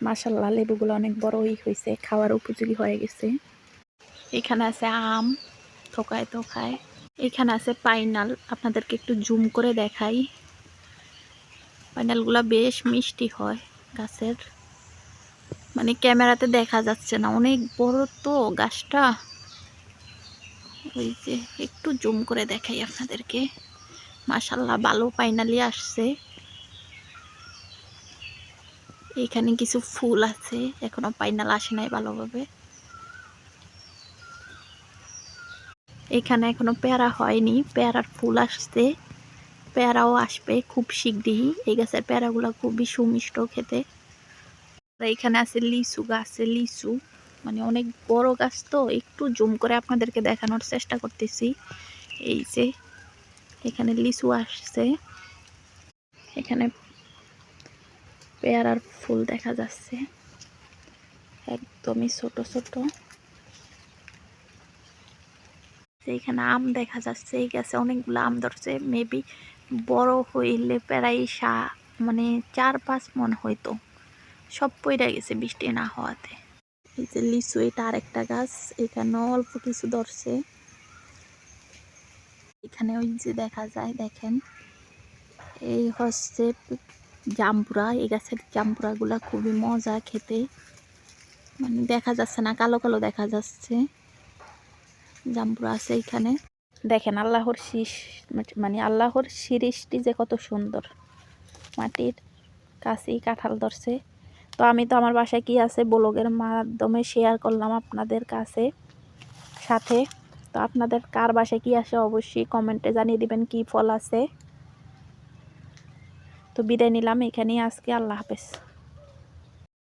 মাশাআল্লাহ লেবুগুলো অনেক বড়ই হয়েছে, খাওয়ার উপযোগী হয়ে গেছে। এখানে আছে আম থোকায় থোকায়, এখানে আছে পাইনাল। আপনাদেরকে একটু জুম করে দেখাই। পাইনালগুলা বেশ মিষ্টি হয় গাছের, মানে ক্যামেরাতে দেখা যাচ্ছে না, অনেক বড় তো গাছটা। ওই যে একটু জুম করে দেখাই আপনাদেরকে। মাশাআল্লাহ ভালো পাইনালি আসছে। এখানে কিছু ফুল আছে, এখনো পাইনাল আসে নাই ভালোভাবে। এখানে এখনো পেয়ারা হয়নি, পেয়ারার ফুল আসছে, পেয়ারাও আসবে খুব শিগগিরই। এই গাছের পেয়ারাগুলো খুবই সুমিষ্ট খেতে। এখানে আছে লিচু গাছে লিচু, মানে অনেক বড় গাছ তো, একটু জুম করে আপনাদেরকে দেখানোর চেষ্টা করতেছি। এই যে এখানে লিচু আসছে, এখানে পেয়ারার ফুল দেখা যাচ্ছে একদমই ছোট ছোট। এখানে আম দেখা যাচ্ছে, এই গাছে অনেকগুলো আম ধরছে, মেবি বড় হইলে প্রায় মানে 4-5 মন হইতো, সব পইড়া গেছে বৃষ্টি না হওয়াতে। এই যে লিচু, এটা আরেকটা গাছ, এখানে অল্প কিছু ধরছে। এখানে ওই যে দেখা যায়, দেখেন এই হচ্ছে জাম্বুরা। এই গাছের জাম্বুরা গুলা খুবই মজা খেতে, মানে দেখা যাচ্ছে না, কালো কালো দেখা যাচ্ছে। জাম্বুরা আছে এখানে। দেখেন আল্লাহর মানে আল্লাহর সৃষ্টি যে কত সুন্দর। মাটির কাছেই কাঁঠাল ধরছে। তো আমি তো আমার বাসায় কি আছে ব্লগের মাধ্যমে শেয়ার করলাম আপনাদের কাছে সাথে। তো আপনাদের কার বাসায় কি আসে অবশ্যই কমেন্টে জানিয়ে দিবেন কি ফল আছে। তো বিদায় নিলাম এখানেই আজকে, আল্লাহ হাফেজ।